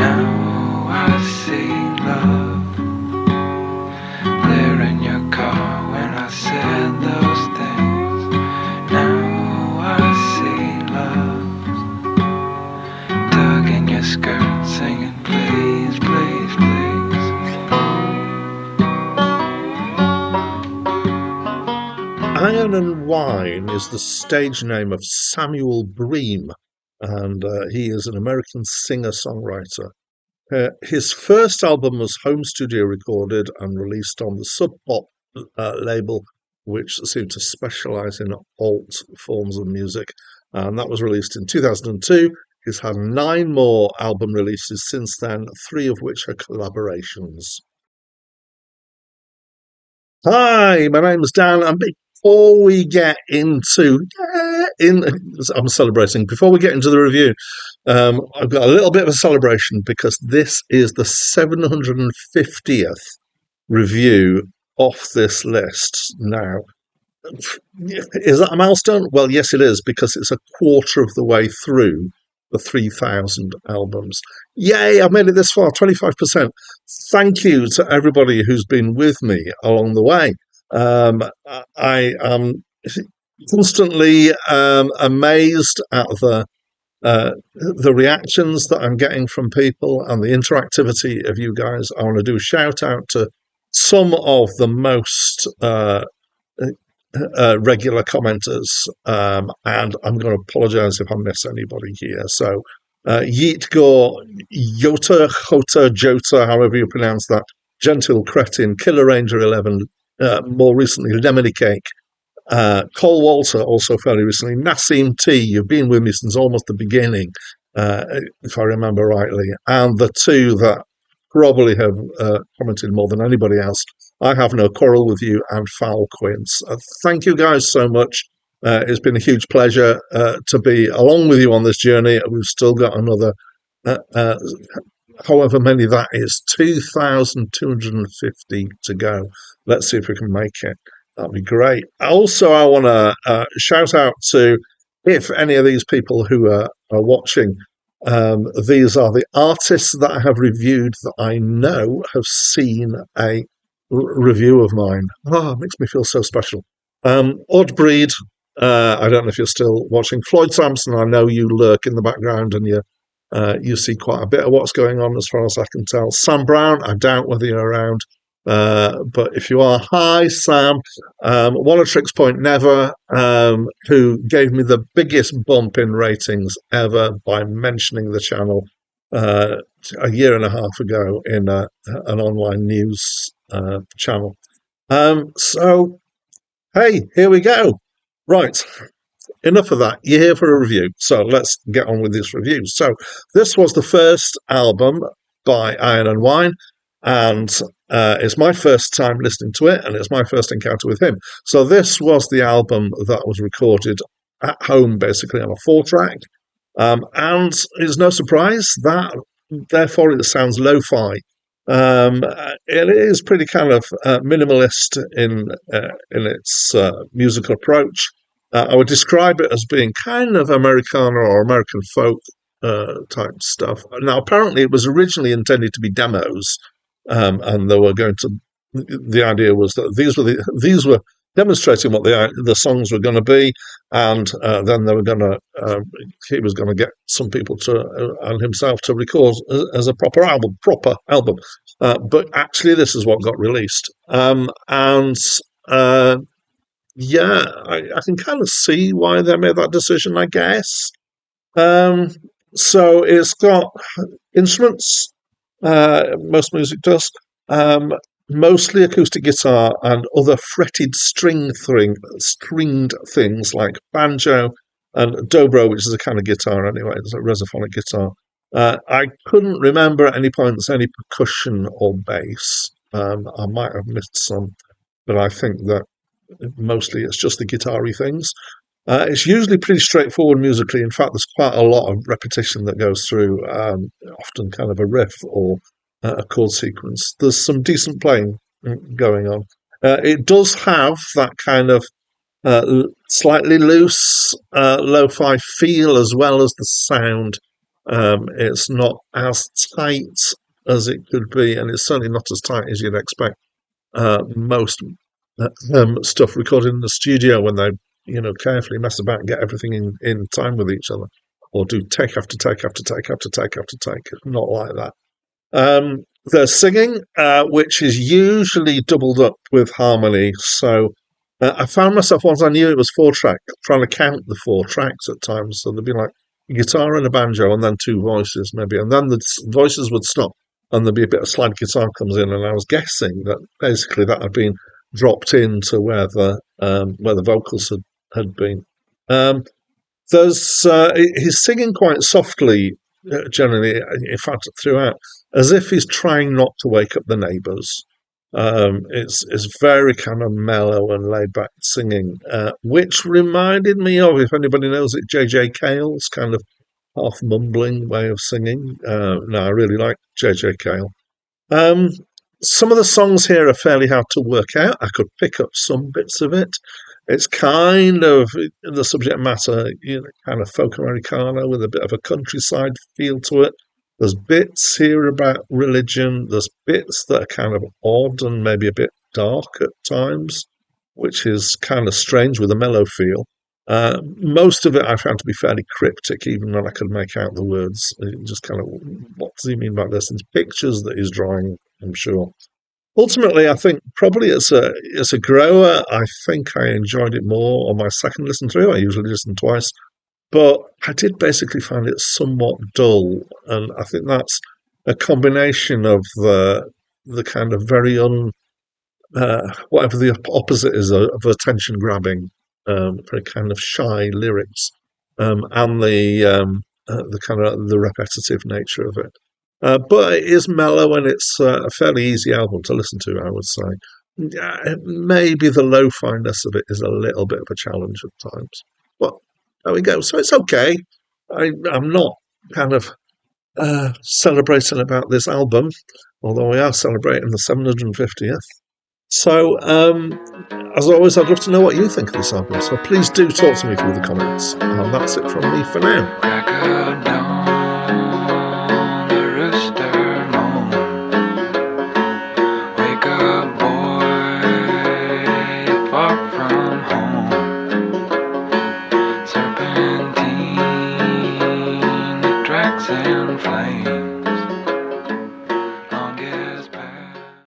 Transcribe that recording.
Now I see love there in your car when I said those things. Now I see love dug in your skirt singing please, please, please. Iron and Wine is the stage name of Samuel Bream, and he is an American singer-songwriter. His first album was home studio recorded and released on the Sub Pop label, which seemed to specialize in alt forms of music, and that was released in 2002. He's had 9 more album releases since then, 3 of which are collaborations. Hi, my name's Dan, and before we get into I'm celebrating. Before we get into the review, I've got a little bit of a celebration because this is the 750th review off this list now. Is that a milestone? Well, yes, it is, because it's a quarter of the way through the 3,000 albums. Yay, I've made it this far, 25%. Thank you to everybody who's been with me along the way. I am constantly amazed at the reactions that I'm getting from people and the interactivity of you guys. I want to do a shout out to some of the most regular commenters, and I'm going to apologise if I miss anybody here. So, Yeet Gore, Yota, Jota, Jota, however you pronounce that, Gentle Cretin, Killer Ranger 11, more recently Lemony Cake, Cole Walter, also fairly recently, Nassim T, you've been with me since almost the beginning, if I remember rightly, and the 2 that probably have commented more than anybody else, I Have No Quarrel With You and Foul Quince. Thank you guys so much. It's been a huge pleasure to be along with you on this journey. We've still got another, however many that is, 2,250 to go. Let's see if we can make it. That'd be great. Also, I want to shout out to, if any of these people who are watching, these are the artists that I have reviewed that I know have seen a review of mine. Oh, it makes me feel so special. Odd Breed, I don't know if you're still watching. Floyd Sampson, I know you lurk in the background and you see quite a bit of what's going on as far as I can tell. Sam Brown, I doubt whether you're around. But if you are, hi Sam. One of Tricks Point Never, who gave me the biggest bump in ratings ever by mentioning the channel a year and a half ago in an online news channel. So, hey, here we go. Right, enough of that. You're here for a review, so let's get on with this review. So, this was the first album by Iron and Wine, and it's my first time listening to it, and it's my first encounter with him. So this was the album that was recorded at home, basically on a 4-track, and it's no surprise that, therefore, it sounds lo-fi. It is pretty kind of minimalist in its musical approach. I would describe it as being kind of Americana or American folk type stuff. Now, apparently, it was originally intended to be demos. And they were going to. The idea was that these were demonstrating what the songs were going to be, and then they were going to. He was going to get some people to and himself to record as a proper album. But actually, this is what got released, and yeah, I can kind of see why they made that decision, I guess. So it's got instruments. Most music does. Mostly acoustic guitar and other fretted stringed things like banjo and dobro, which is a kind of guitar anyway. It's a resophonic guitar. I couldn't remember at any points any percussion or bass. I might have missed some, but I think that mostly it's just the guitar-y things. It's usually pretty straightforward musically. In fact, there's quite a lot of repetition that goes through, often kind of a riff or a chord sequence. There's some decent playing going on. It does have that kind of slightly loose lo-fi feel, as well as the sound It's not as tight as it could be, and it's certainly not as tight as you'd expect most stuff recorded in the studio when they, carefully mess about and get everything in time with each other, or do take after take after take after take after take. It's not like that. The singing, which is usually doubled up with harmony. So I found myself, once I knew it was 4 track, trying to count the 4 tracks at times. So there'd be like a guitar and a banjo, and then 2 voices maybe, and then the voices would stop, and there'd be a bit of slide guitar comes in, and I was guessing that basically that had been dropped into where the vocals had been. Um, he's singing quite softly, generally, in fact, throughout, as if he's trying not to wake up the neighbours. It's very kind of mellow and laid back singing, which reminded me of, if anybody knows it, J.J. Cale's kind of half mumbling way of singing. No, I really like J.J. Cale. Um, some of the songs here are fairly hard to work out. I could pick up some bits of it. It's kind of the subject matter, kind of folk Americana with a bit of a countryside feel to it. There's bits here about religion. There's bits that are kind of odd and maybe a bit dark at times, which is kind of strange with a mellow feel. Most of it I found to be fairly cryptic, even when I could make out the words. Just kind of, what does he mean by this? It's pictures that he's drawing, I'm sure. Ultimately, I think probably as a grower, I think I enjoyed it more on my second listen through. I usually listen twice, but I did basically find it somewhat dull, and I think that's a combination of the kind of very whatever the opposite is of attention grabbing, very kind of shy lyrics, and the kind of the repetitive nature of it. But it is mellow, and it's a fairly easy album to listen to, I would say. Maybe the lo-finess of it is a little bit of a challenge at times. But there we go. So it's okay. I'm not kind of celebrating about this album, although we are celebrating the 750th. So, as always, I'd love to know what you think of this album. So please do talk to me through the comments. And that's it from me for now. Crack of dawn.